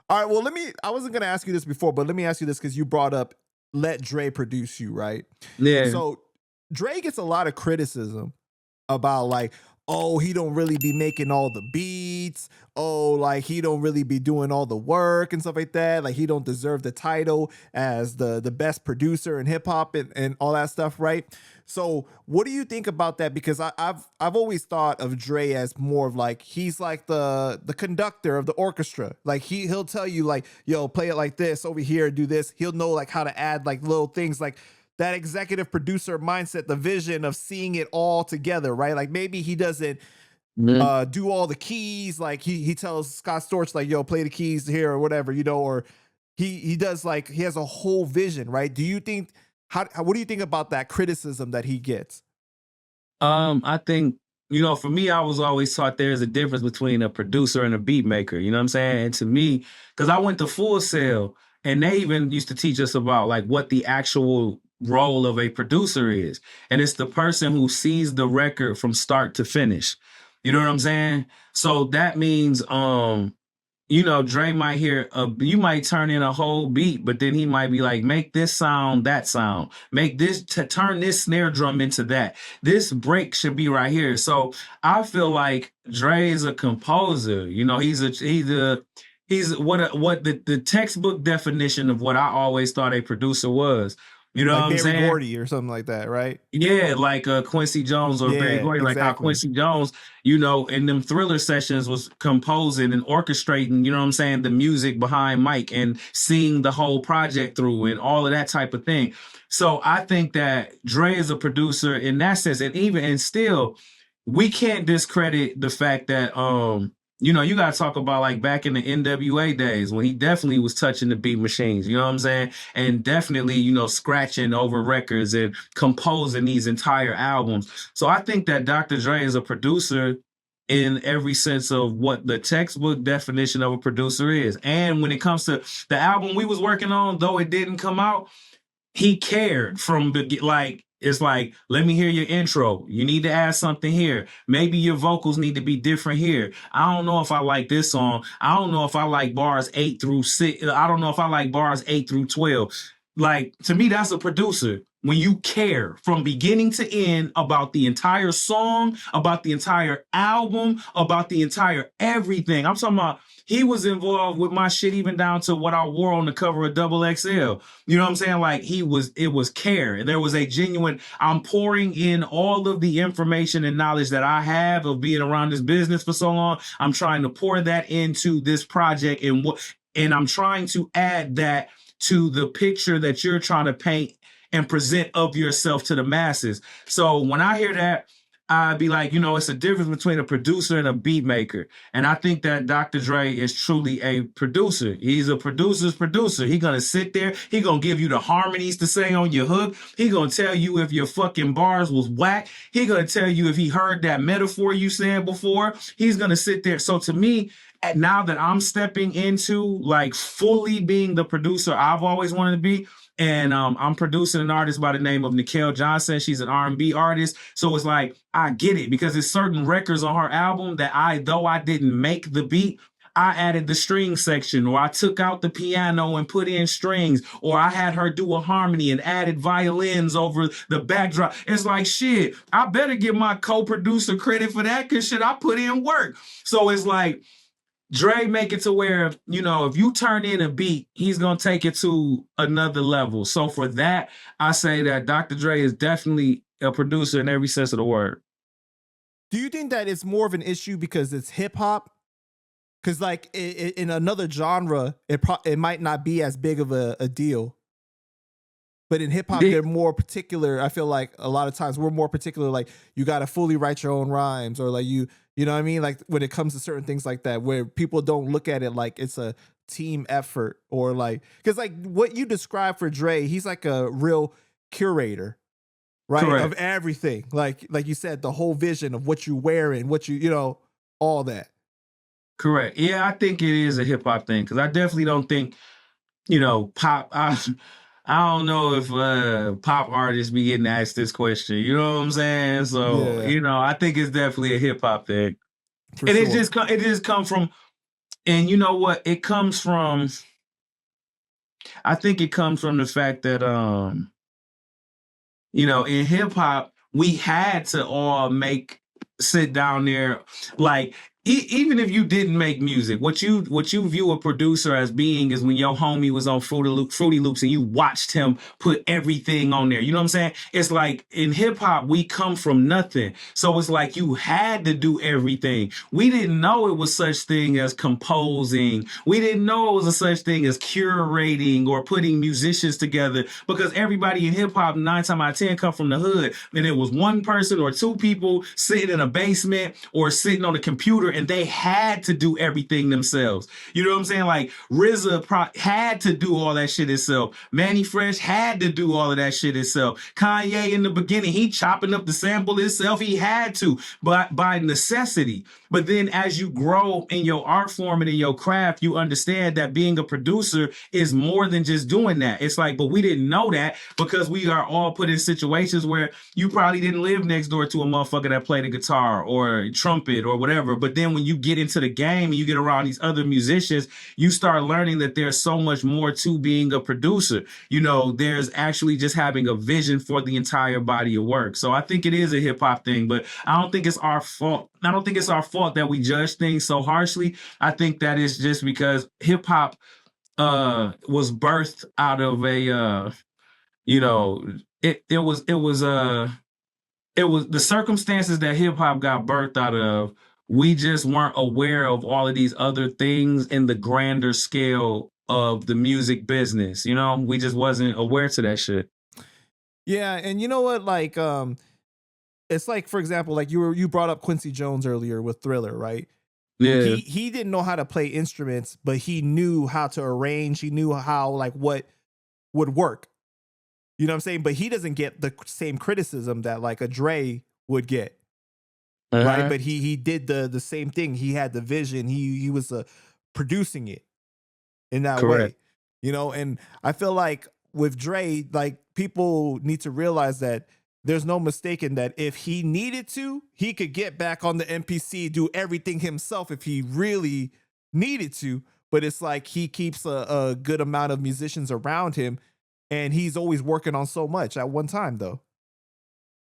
All right, well, I wasn't going to ask you this before, but let me ask you this because you brought up let Dre produce you, right? Yeah. So Dre gets a lot of criticism about like, oh, he don't really be making all the beats. Oh, like he don't really be doing all the work and stuff like that. Like he don't deserve the title as the best producer in hip hop and all that stuff, right? So what do you think about that? Because I've always thought of Dre as more of like he's like the conductor of the orchestra. Like he'll tell you like, yo, play it like this over here, do this. He'll know like how to add like little things like that executive producer mindset, the vision of seeing it all together, right? Like maybe he doesn't do all the keys. Like he tells Scott Storch like, yo, play the keys here or whatever, you know, or he does like, he has a whole vision, right? Do you think, what do you think about that criticism that he gets? I think, for me, I was always taught there's a difference between a producer and a beat maker. You know what I'm saying? And to me, because I went to Full Sail and they even used to teach us about like what the actual role of a producer is. And it's the person who sees the record from start to finish. You know what I'm saying? So that means, Dre might you might turn in a whole beat, but then he might be like, make this sound, that sound, make this, turn this snare drum into that. This break should be right here. So I feel like Dre is a composer. He's what the textbook definition of what I always thought a producer was. You know like what I'm saying? Barry Gordy or something like that, right? Yeah, like Quincy Jones or Barry Gordy, like how Quincy Jones, in them Thriller sessions was composing and orchestrating, what I'm saying, the music behind Mike and seeing the whole project through and all of that type of thing. So I think that Dre is a producer in that sense. And still, we can't discredit the fact that, you got to talk about like back in the NWA days when he definitely was touching the beat machines, you know what I'm saying? And definitely, scratching over records and composing these entire albums. So I think that Dr. Dre is a producer in every sense of what the textbook definition of a producer is. And when it comes to the album we was working on, though it didn't come out, he cared from the, like, it's like, let me hear your intro. You need to add something here. Maybe your vocals need to be different here. I don't know if I like this song. I don't know if I like bars 8 through 6. I don't know if I like bars 8 through 12. Like, to me, that's a producer. When you care from beginning to end about the entire song, about the entire album, about the entire everything. I'm talking about he was involved with my shit even down to what I wore on the cover of Double XL. You know what I'm saying? Like it was care. There was a genuine, I'm pouring in all of the information and knowledge that I have of being around this business for so long. I'm trying to pour that into this project and I'm trying to add that to the picture that you're trying to paint and present of yourself to the masses. So when I hear that, I'd be like, it's a difference between a producer and a beat maker. And I think that Dr. Dre is truly a producer. He's a producer's producer. He's going to sit there. He's going to give you the harmonies to say on your hook. He's going to tell you if your fucking bars was whack. He's going to tell you if he heard that metaphor you said before. He's going to sit there. So to me, now that I'm stepping into like fully being the producer I've always wanted to be, and I'm producing an artist by the name of Nikhil Johnson. She's an R&B artist. So it's like, I get it because there's certain records on her album that though I didn't make the beat, I added the string section, or I took out the piano and put in strings, or I had her do a harmony and added violins over the backdrop. It's like, shit, I better give my co-producer credit for that because shit, I put in work. So it's like, Dre make it to where, if you turn in a beat, he's going to take it to another level. So for that, I say that Dr. Dre is definitely a producer in every sense of the word. Do you think that it's more of an issue because it's hip hop? Because like in another genre, it might not be as big of a deal. But in hip hop, they're more particular. I feel like a lot of times we're more particular. Like you got to fully write your own rhymes, or like you know what I mean? Like when it comes to certain things like that, where people don't look at it like it's a team effort, or like, because like what you described for Dre, he's like a real curator, right? Correct. Of everything. Like you said, the whole vision of what you wearing, what all that. Correct. Yeah, I think it is a hip hop thing because I definitely don't think, pop. I don't know if pop artists be getting asked this question. You know what I'm saying? So, I think it's definitely a hip hop thing. And it just come from And you know what? I think it comes from the fact that in hip hop, we had to all sit down there, like even if you didn't make music, what you view a producer as being is when your homie was on Fruity Loops and you watched him put everything on there. You know what I'm saying? It's like in hip hop, we come from nothing, so it's like you had to do everything. We didn't know it was such thing as composing. We didn't know it was a such thing as curating or putting musicians together, because everybody in hip hop 9 times out of 10 come from the hood, and it was one person or two people sitting in a basement or sitting on a computer, and they had to do everything themselves. You know what I'm saying? Like RZA had to do all that shit himself. Manny Fresh had to do all of that shit himself. Kanye in the beginning, he chopping up the sample himself. He had to, but by necessity. But then as you grow in your art form and in your craft, you understand that being a producer is more than just doing that. It's like, but we didn't know that because we are all put in situations where you probably didn't live next door to a motherfucker that played a guitar or trumpet or whatever. But then when you get into the game and you get around these other musicians, you start learning that there's so much more to being a producer. There's actually just having a vision for the entire body of work. So I think it is a hip hop thing, but I don't think it's our fault. I don't think it's our fault that we judge things so harshly. I think that is just because hip hop was birthed out of a it was the circumstances that hip hop got birthed out of. We just weren't aware of all of these other things in the grander scale of the music business. We just wasn't aware to that shit. Yeah, and you know what? Like, it's like, for example, like you brought up Quincy Jones earlier with Thriller, right? Yeah. He didn't know how to play instruments, but he knew how to arrange. He knew how, like, what would work. You know what I'm saying? But he doesn't get the same criticism that like a Dre would get. Right? But he did the same thing. He had the vision. He was producing it in that Correct. way. And I feel like with Dre, like, people need to realize that there's no mistaking that if he needed to, he could get back on the MPC, do everything himself if he really needed to. But it's like he keeps a good amount of musicians around him, and he's always working on so much at one time, though.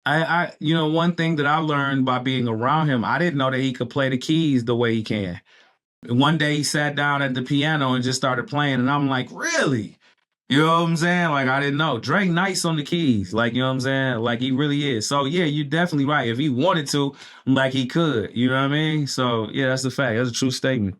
One thing that I learned by being around him, I didn't know that he could play the keys the way he can. One day he sat down at the piano and just started playing, and I'm like, really? You know what I'm saying? Like, I didn't know. Drake nice on the keys. Like, you know what I'm saying? Like, he really is. So, yeah, you're definitely right. If he wanted to, like, he could. You know what I mean? So, yeah, that's a fact. That's a true statement.